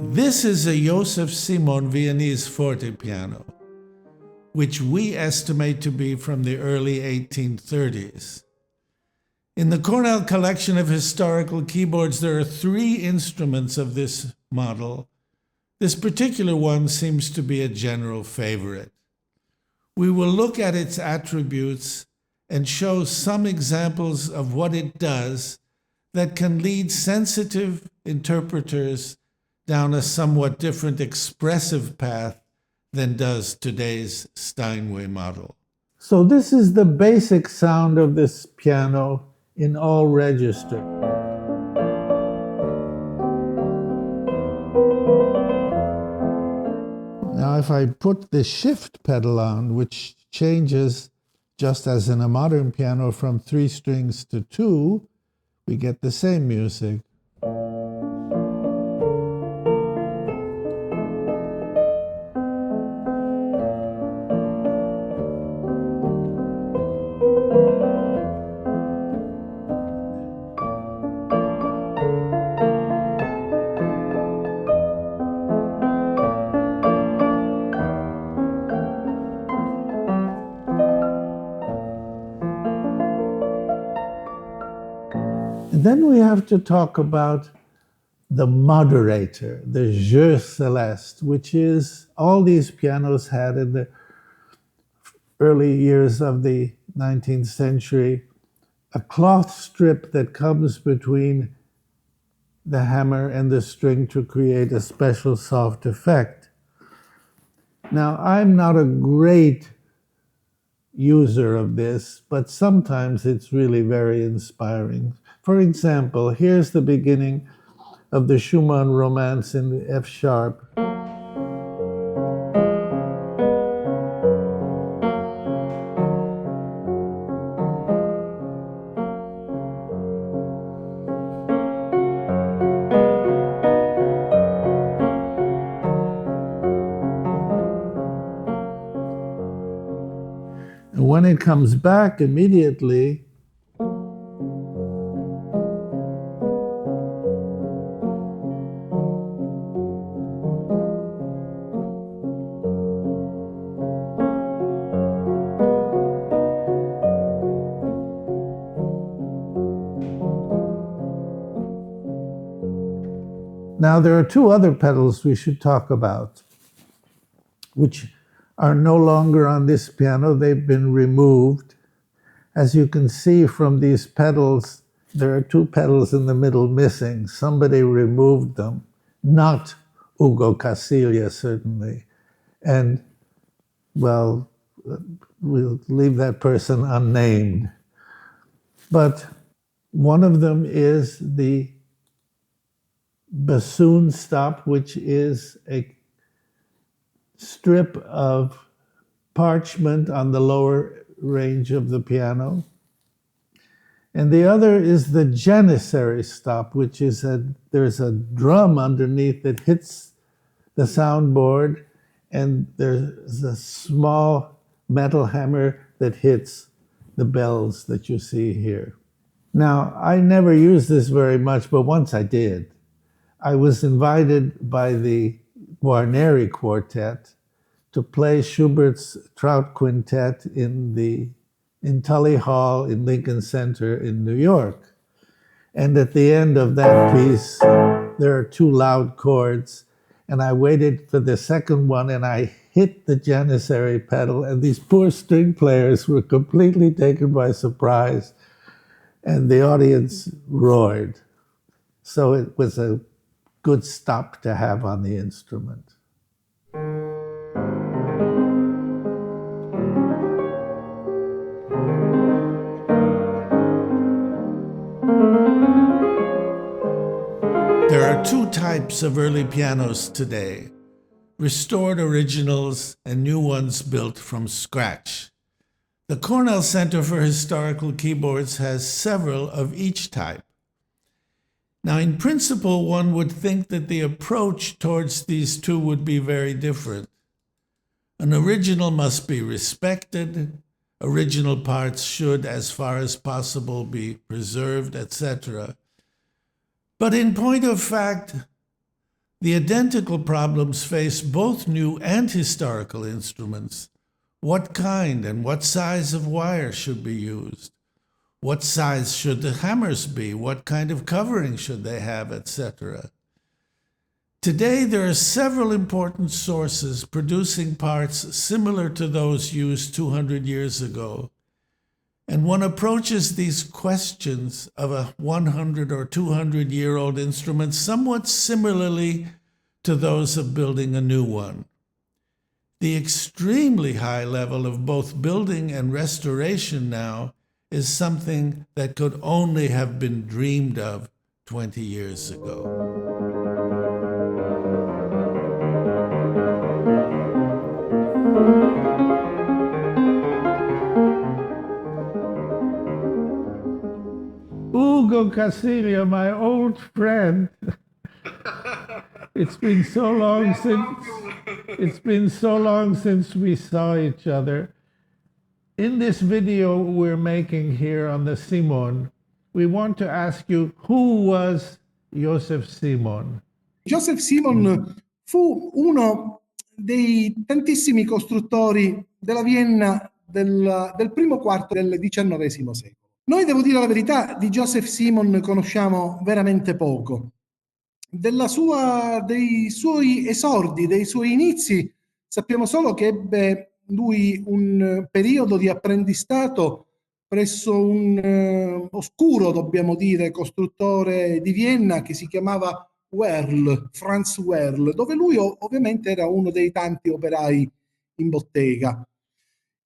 This is a Joseph Simon Viennese fortepiano, which we estimate to be from the early 1830s. In the Cornell collection of historical keyboards, there are 3 instruments of this model. This particular one seems to be a general favorite. We will look at its attributes and show some examples of what it does that can lead sensitive interpreters down a somewhat different expressive path than does today's Steinway model. So this is the basic sound of this piano in all register. Now if I put the shift pedal on, which changes, just as in a modern piano, from 3 strings to 2, we get the same music. And then we have to talk about the moderator, the jeu celeste, which is all these pianos had in the early years of the 19th century, a cloth strip that comes between the hammer and the string to create a special soft effect. Now, I'm not a great user of this, but sometimes it's really very inspiring. For example, here's the beginning of the Schumann Romance in F sharp. And when it comes back immediately, now, there are 2 other pedals we should talk about, which are no longer on this piano. They've been removed. As you can see from these pedals, there are 2 pedals in the middle missing. Somebody removed them, not Ugo Casillas, certainly. And, well, we'll leave that person unnamed. But one of them is the bassoon stop, which is a strip of parchment on the lower range of the piano. And the other is the janissary stop, which is there's a drum underneath that hits the soundboard, and there's a small metal hammer that hits the bells that you see here. Now, I never used this very much, but once I did. I was invited by the Guarneri Quartet to play Schubert's Trout Quintet in Tully Hall in Lincoln Center in New York. And at the end of that piece, there are 2 loud chords, and I waited for the second one, and I hit the janissary pedal, and these poor string players were completely taken by surprise, and the audience roared. So it was a good stop to have on the instrument. There are 2 types of early pianos today: restored originals and new ones built from scratch. The Cornell Center for Historical Keyboards has several of each type. Now, in principle, one would think that the approach towards these 2 would be very different. An original must be respected, original parts should, as far as possible, be preserved, etc. But in point of fact, The identical problems face both new and historical instruments. What kind and what size of wire should be used? What size should the hammers be? What kind of covering should they have, etc.? Today, there are several important sources producing parts similar to those used 200 years ago. And one approaches these questions of a 100 or 200-year-old instrument somewhat similarly to those of building a new one. The extremely high level of both building and restoration now is something that could only have been dreamed of 20 years ago. Ugo Casilio, my old friend. It's been so long since we saw each other. In this video we're making here on the Simon, we want to ask you, who was Joseph Simon? Joseph Simon fu uno dei tantissimi costruttori della Vienna del primo quarto del XIX secolo. Noi, devo dire la verità, di Joseph Simon conosciamo veramente poco. Dei suoi esordi, dei suoi inizi, sappiamo solo che ebbe lui un periodo di apprendistato presso un oscuro, dobbiamo dire, costruttore di Vienna che si chiamava Franz Werl, dove lui ovviamente era uno dei tanti operai in bottega.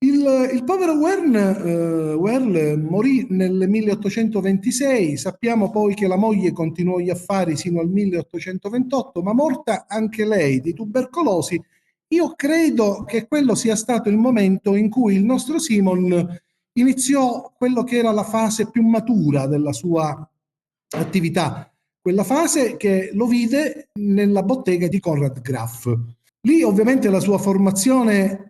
Il povero Werl morì nel 1826, sappiamo poi che la moglie continuò gli affari sino al 1828, ma morta anche lei di tubercolosi. Io credo che quello sia stato il momento in cui il nostro Simon iniziò quello che era la fase più matura della sua attività, quella fase che lo vide nella bottega di Konrad Graf. Lì ovviamente la sua formazione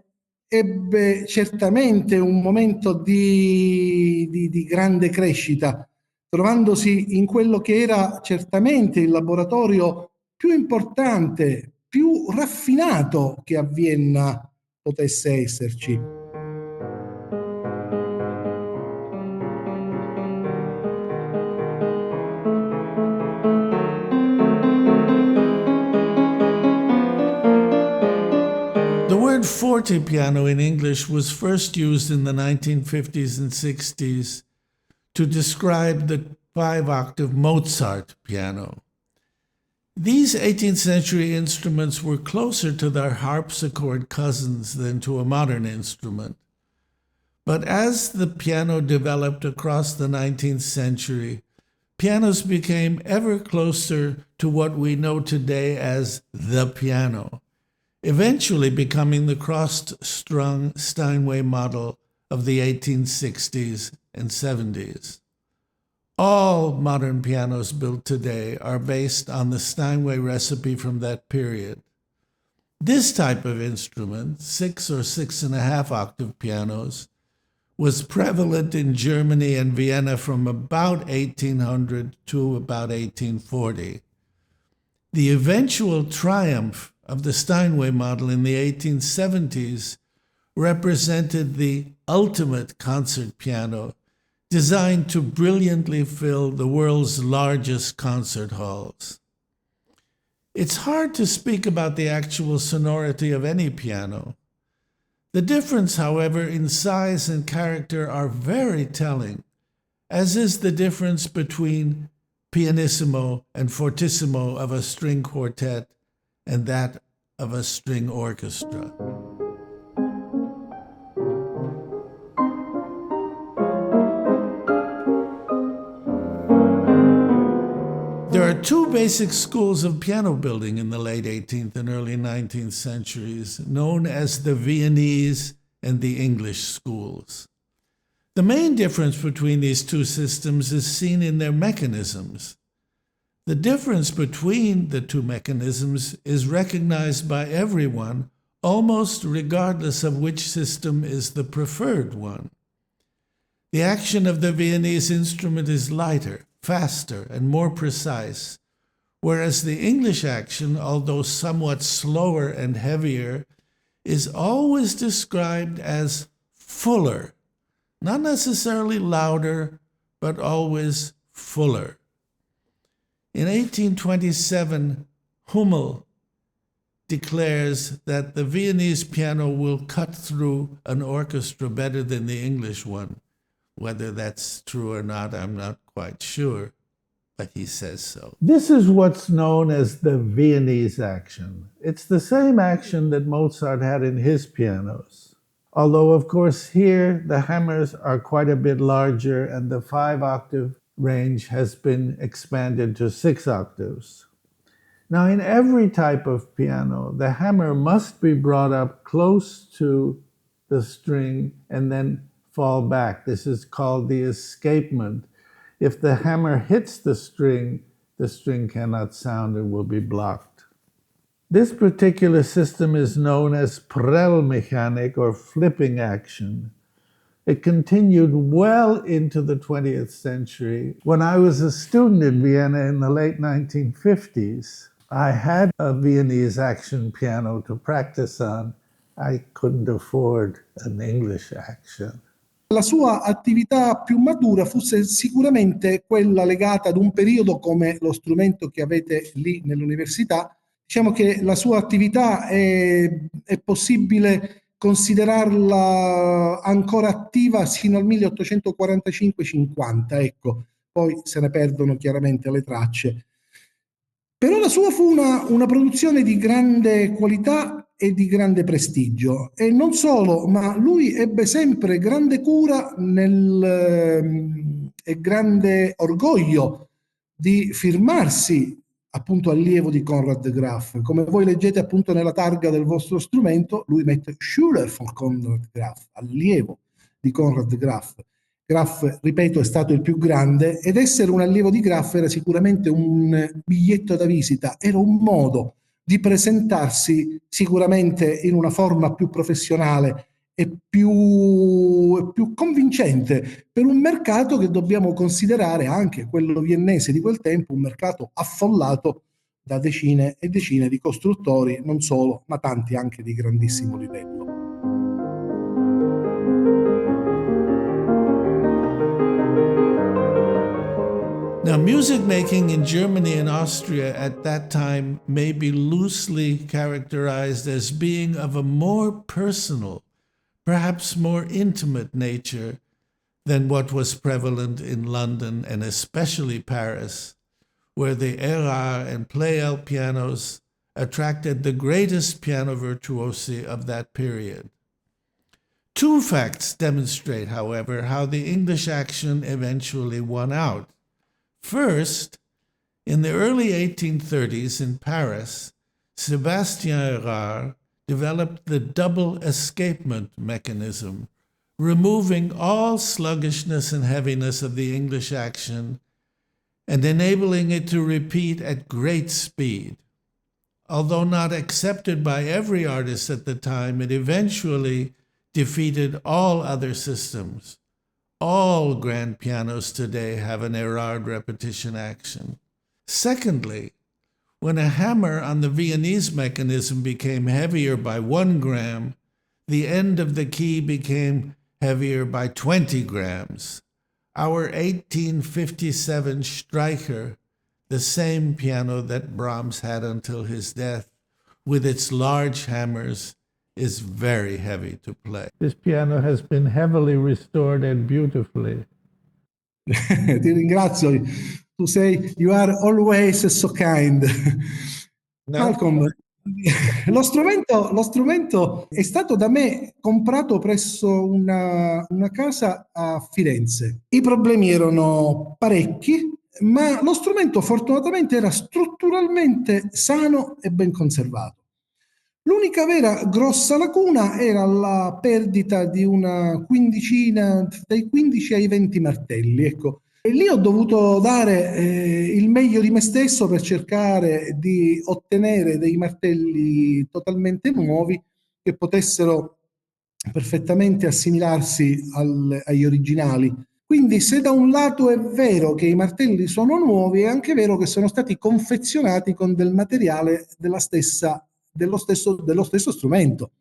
ebbe certamente un momento di grande crescita, trovandosi in quello che era certamente il laboratorio più importante, più raffinato che a Vienna potesse esserci. The word fortepiano in English was first used in the 1950s and 60s to describe the 5-octave Mozart piano. These 18th century instruments were closer to their harpsichord cousins than to a modern instrument. But as the piano developed across the 19th century, pianos became ever closer to what we know today as the piano, eventually becoming the crossed-strung Steinway model of the 1860s and 70s. All modern pianos built today are based on the Steinway recipe from that period. This type of instrument, 6 or 6.5 octave pianos, was prevalent in Germany and Vienna from about 1800 to about 1840. The eventual triumph of the Steinway model in the 1870s represented the ultimate concert piano, designed to brilliantly fill the world's largest concert halls. It's hard to speak about the actual sonority of any piano. The difference, however, in size and character are very telling, as is the difference between pianissimo and fortissimo of a string quartet and that of a string orchestra. There are two basic schools of piano building in the late 18th and early 19th centuries, known as the Viennese and the English schools. The main difference between these two systems is seen in their mechanisms. The difference between the two mechanisms is recognized by everyone, almost regardless of which system is the preferred one. The action of the Viennese instrument is lighter, faster, and more precise, whereas the English action, although somewhat slower and heavier, is always described as fuller, not necessarily louder, but always fuller. In 1827, Hummel declares that the Viennese piano will cut through an orchestra better than the English one. Whether that's true or not, I'm not quite sure, but he says so. This is what's known as the Viennese action. It's the same action that Mozart had in his pianos. Although, of course, here the hammers are quite a bit larger and the 5-octave range has been expanded to 6 octaves. Now, in every type of piano, the hammer must be brought up close to the string and then fall back. This is called the escapement. If the hammer hits the string cannot sound and will be blocked. This particular system is known as Prellmechanik, or flipping action. It continued well into the 20th century. When I was a student in Vienna in the late 1950s, I had a Viennese action piano to practice on. I couldn't afford an English action. La sua attività più matura fosse sicuramente quella legata ad un periodo come lo strumento che avete lì nell'università. Diciamo che la sua attività è possibile considerarla ancora attiva sino al 1845-50, ecco, poi se ne perdono chiaramente le tracce. Però la sua fu una produzione di grande qualità e di grande prestigio, e non solo, ma lui ebbe sempre grande cura e grande orgoglio di firmarsi appunto allievo di Conrad Graf. Come voi leggete appunto nella targa del vostro strumento, lui mette Schüler von Conrad Graf, allievo di Conrad Graf. Graf, ripeto, è stato il più grande, ed essere un allievo di Graf era sicuramente un biglietto da visita, era un modo di presentarsi sicuramente in una forma più professionale e più convincente per un mercato che dobbiamo considerare, anche quello viennese di quel tempo, un mercato affollato da decine e decine di costruttori, non solo, ma tanti anche di grandissimo livello. Now, music making in Germany and Austria at that time may be loosely characterized as being of a more personal, perhaps more intimate nature than what was prevalent in London and especially Paris, where the Erards and Pleyels pianos attracted the greatest piano virtuosi of that period. Two facts demonstrate, however, how the English action eventually won out. First, in the early 1830s in Paris, Sébastien Erard developed the double escapement mechanism, removing all sluggishness and heaviness of the English action and enabling it to repeat at great speed. Although not accepted by every artist at the time, it eventually defeated all other systems. All grand pianos today have an Erard repetition action. Secondly, when a hammer on the Viennese mechanism became heavier by 1 gram, the end of the key became heavier by 20 grams. Our 1857 Streicher, the same piano that Brahms had until his death, with its large hammers, is very heavy to play. This piano has been heavily restored and beautifully. Ti ringrazio, you are always so kind. No? Malcolm, lo strumento è stato da me comprato presso una casa a Firenze. I problemi erano parecchi, ma lo strumento fortunatamente era strutturalmente sano e ben conservato. L'unica vera grossa lacuna era la perdita di una quindicina, dai 15 ai 20 martelli, ecco. E lì ho dovuto dare il meglio di me stesso per cercare di ottenere dei martelli totalmente nuovi che potessero perfettamente assimilarsi agli originali. Quindi se da un lato è vero che i martelli sono nuovi, è anche vero che sono stati confezionati con del materiale dello stesso strumento.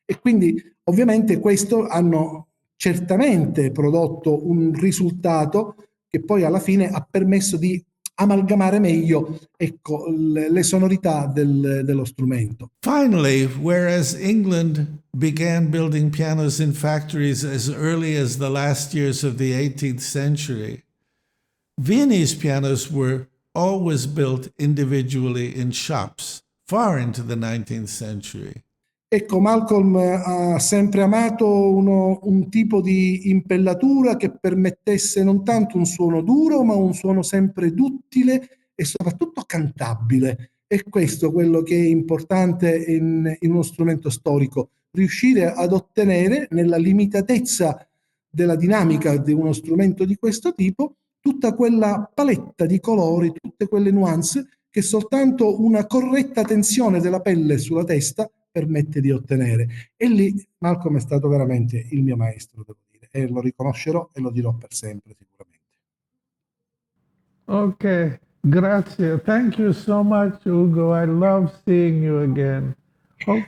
E quindi ovviamente questo hanno certamente prodotto un risultato che poi alla fine ha permesso di amalgamare meglio, ecco, le sonorità dello strumento. Finally, whereas England began building pianos in factories as early as the last years of the 18th century, Viennese pianos were always built individually in shops far into the 19th century. Ecco, Malcolm ha sempre amato un tipo di impellatura che permettesse non tanto un suono duro, ma un suono sempre duttile e soprattutto cantabile. E questo è quello che è importante in uno strumento storico, riuscire ad ottenere nella limitatezza della dinamica di uno strumento di questo tipo tutta quella paletta di colori, tutte quelle nuance che soltanto una corretta tensione della pelle sulla testa permette di ottenere. E lì Malcolm è stato veramente il mio maestro, devo dire, e lo riconoscerò e lo dirò per sempre sicuramente. Okay, grazie. Thank you so much, Ugo. I love seeing you again. Hope.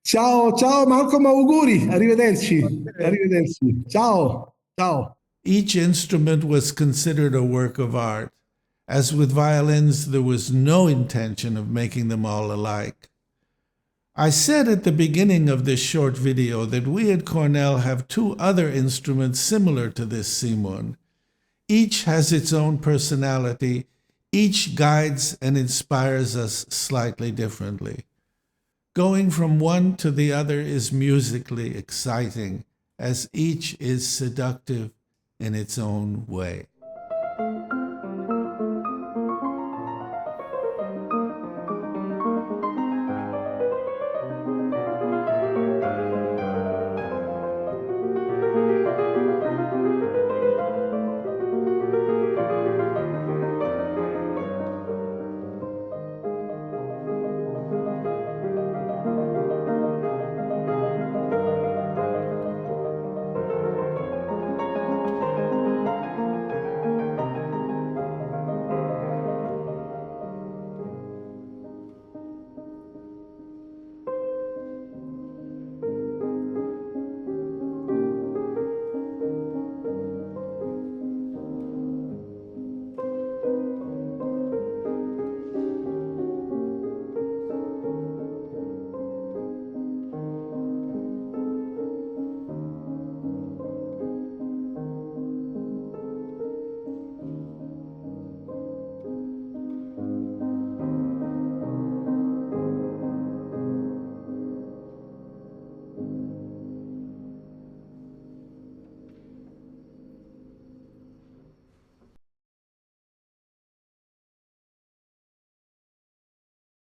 Ciao, ciao Malcolm, auguri, arrivederci, Okay. arrivederci. Ciao, ciao. Each instrument was considered a work of art. As with violins, there was no intention of making them all alike. I said at the beginning of this short video that we at Cornell have two other instruments similar to this Simon. Each has its own personality. Each guides and inspires us slightly differently. Going from one to the other is musically exciting, as each is seductive in its own way.